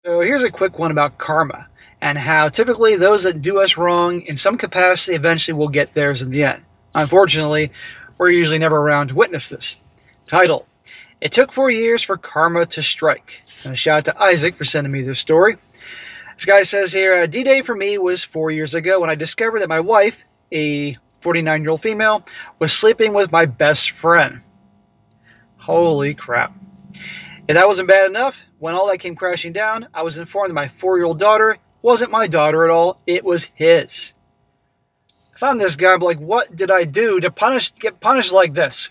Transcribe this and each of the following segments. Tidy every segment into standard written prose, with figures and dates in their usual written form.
So here's a quick one about karma and how typically those that do us wrong in some capacity eventually will get theirs in the end. Unfortunately, we're usually never around to witness this. Title: It took 4 years for karma to strike. And a shout out to Isaac for sending me this story. This guy says here, D-Day for me was 4 years ago when I discovered that my wife, a 49-year-old female, was sleeping with my best friend. Holy crap. If that wasn't bad enough, when all that came crashing down, I was informed that my 4-year-old daughter wasn't my daughter at all, it was his. I found this guy, I'm like, what did I do to get punished like this?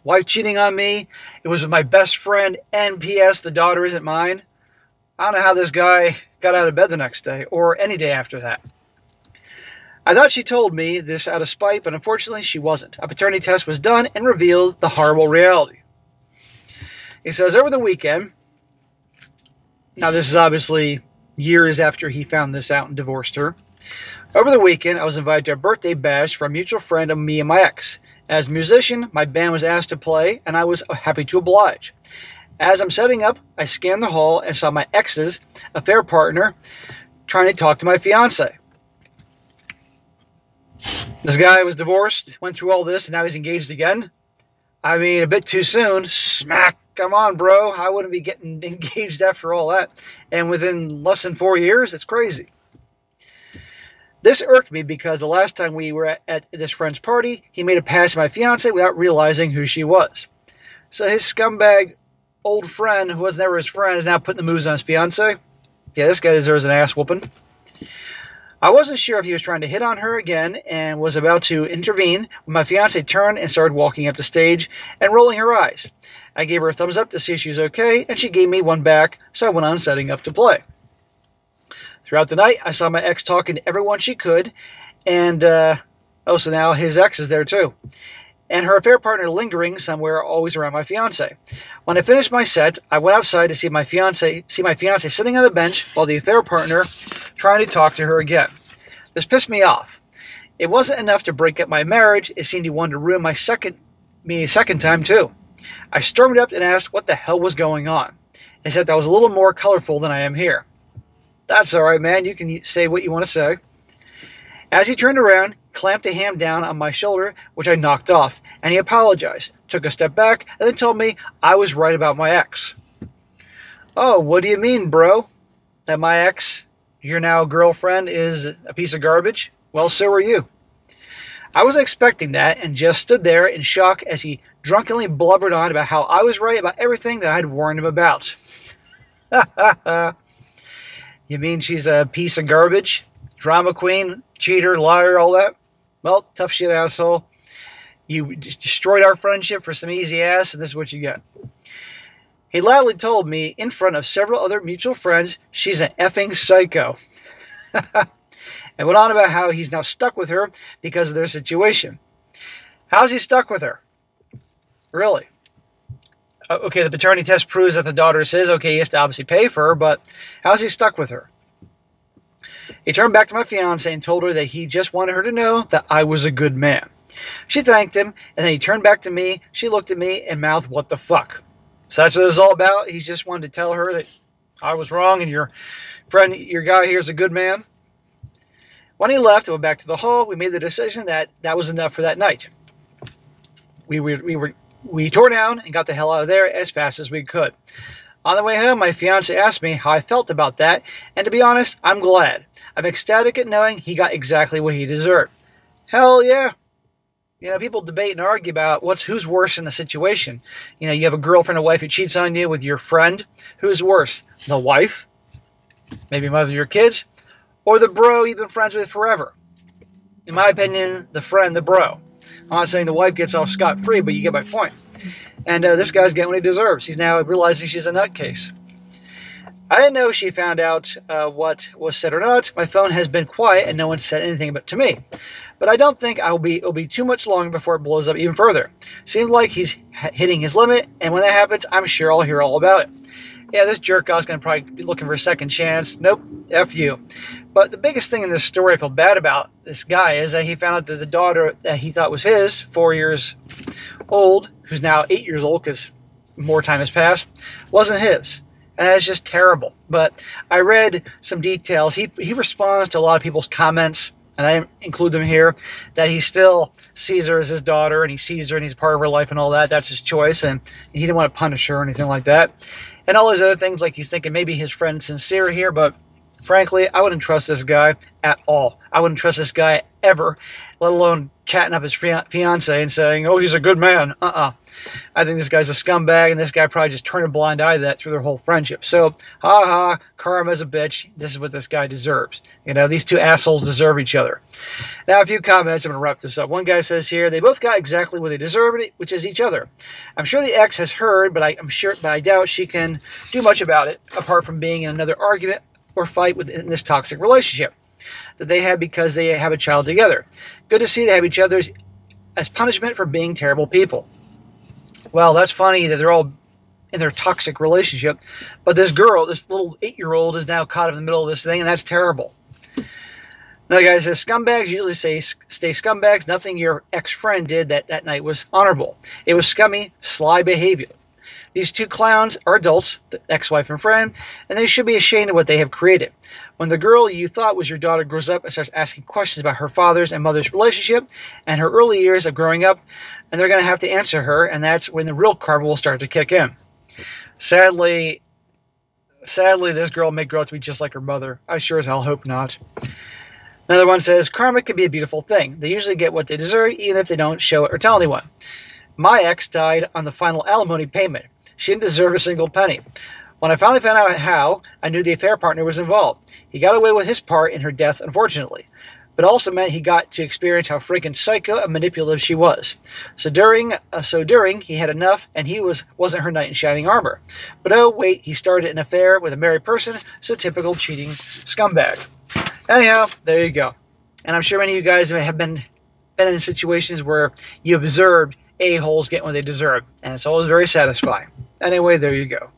Wife cheating on me, it was with my best friend, and P.S. the daughter isn't mine. I don't know how this guy got out of bed the next day, or any day after that. I thought she told me this out of spite, but unfortunately she wasn't. A paternity test was done and revealed the horrible reality. He says, over the weekend, now this is obviously years after he found this out and divorced her. Over the weekend, I was invited to a birthday bash for a mutual friend of me and my ex. As a musician, my band was asked to play, and I was happy to oblige. As I'm setting up, I scanned the hall and saw my ex's affair partner trying to talk to my fiance. This guy was divorced, went through all this, and now he's engaged again. I mean, a bit too soon. Smack. Come on, bro. I wouldn't be getting engaged after all that. And within less than 4 years, it's crazy. This irked me because the last time we were at this friend's party, he made a pass at my fiance without realizing who she was. So his scumbag old friend, who was never his friend, is now putting the moves on his fiance. Yeah, this guy deserves an ass whooping. I wasn't sure if he was trying to hit on her again and was about to intervene when my fiance turned and started walking up the stage and rolling her eyes. I gave her a thumbs up to see if she was okay, and she gave me one back, so I went on setting up to play. Throughout the night, I saw my ex talking to everyone she could, and, so now his ex is there too. And her affair partner lingering somewhere always around my fiance. When I finished my set, I went outside to see my fiance sitting on the bench while the affair partner trying to talk to her again. This pissed me off. It wasn't enough to break up my marriage, it seemed he wanted to ruin me a second time too. I stormed up and asked what the hell was going on, except I was a little more colorful than I am here. That's alright, man, you can say what you want to say. As he turned around, clamped a hand down on my shoulder, which I knocked off, and he apologized, took a step back, and then told me I was right about my ex. Oh, what do you mean, bro? That my ex, your now girlfriend, is a piece of garbage? Well, so are you. I was expecting that and just stood there in shock as he drunkenly blubbered on about how I was right about everything that I'd warned him about. You mean she's a piece of garbage? Drama queen, cheater, liar, all that? Well, tough shit, asshole. You destroyed our friendship for some easy ass, and this is what you get. He loudly told me, in front of several other mutual friends, she's an effing psycho. And went on about how he's now stuck with her because of their situation. How's he stuck with her? Really? Okay, the paternity test proves that the daughter is his. Okay, he has to obviously pay for her, but how's he stuck with her? He turned back to my fiancée and told her that he just wanted her to know that I was a good man. She thanked him, and then he turned back to me. She looked at me and mouthed, "What the fuck?" So that's what this is all about. He just wanted to tell her that I was wrong and your friend, your guy here is a good man. When he left and went back to the hall, we made the decision that that was enough for that night. We tore down and got the hell out of there as fast as we could. On the way home, my fiance asked me how I felt about that, and to be honest, I'm glad. I'm ecstatic at knowing he got exactly what he deserved. Hell yeah. You know, people debate and argue about who's worse in the situation. You know, you have a girlfriend or wife who cheats on you with your friend. Who's worse? The wife? Maybe mother of your kids? Or the bro you've been friends with forever? In my opinion, the friend, the bro. I'm not saying the wife gets off scot-free, but you get my point. And this guy's getting what he deserves. He's now realizing she's a nutcase. I didn't know if she found out what was said or not. My phone has been quiet and no one said anything about to me. But I don't think it'll be too much longer before it blows up even further. Seems like he's hitting his limit, and when that happens, I'm sure I'll hear all about it. Yeah, this jerk-off's going to probably be looking for a second chance. Nope, F you. But the biggest thing in this story I feel bad about this guy is that he found out that the daughter that he thought was his, 4 years old, who's now 8 years old because more time has passed, wasn't his. And that's just terrible. But I read some details. He responds to a lot of people's comments, and I include them here, that he still sees her as his daughter, and he sees her and he's a part of her life and all that. That's his choice, and he didn't want to punish her or anything like that. And all these other things, like he's thinking maybe his friend's sincere here, but frankly, I wouldn't trust this guy at all. I wouldn't trust this guy ever, let alone chatting up his fiance and saying, oh, he's a good man. I think this guy's a scumbag, and this guy probably just turned a blind eye to that through their whole friendship. So, karma's a bitch. This is what this guy deserves. You know, these two assholes deserve each other. Now, a few comments. I'm going to wrap this up. One guy says here, they both got exactly what they deserved, which is each other. I'm sure the ex has heard, but I doubt she can do much about it, apart from being in another argument or fight within this toxic relationship that they had because they have a child together. Good to see they have each other as punishment for being terrible people. Well, that's funny that they're all in their toxic relationship, but this girl, this little 8-year-old, is now caught in the middle of this thing, and that's terrible. Another guy says, scumbags usually stay scumbags. Nothing your ex-friend did that night was honorable. It was scummy, sly behavior. These two clowns are adults, the ex-wife and friend, and they should be ashamed of what they have created. When the girl you thought was your daughter grows up and starts asking questions about her father's and mother's relationship and her early years of growing up, and they're going to have to answer her, and that's when the real karma will start to kick in. Sadly, this girl may grow up to be just like her mother. I sure as hell hope not. Another one says, karma can be a beautiful thing. They usually get what they deserve, even if they don't show it or tell anyone. My ex died on the final alimony payment. She didn't deserve a single penny. When I finally found out how, I knew the affair partner was involved. He got away with his part in her death, unfortunately. But also meant he got to experience how freaking psycho and manipulative she was. So during, he had enough, and he wasn't her knight in shining armor. But oh, wait, he started an affair with a married person, so typical cheating scumbag. Anyhow, there you go. And I'm sure many of you guys have been in situations where you observed a-holes get what they deserve, and it's always very satisfying. Anyway, there you go.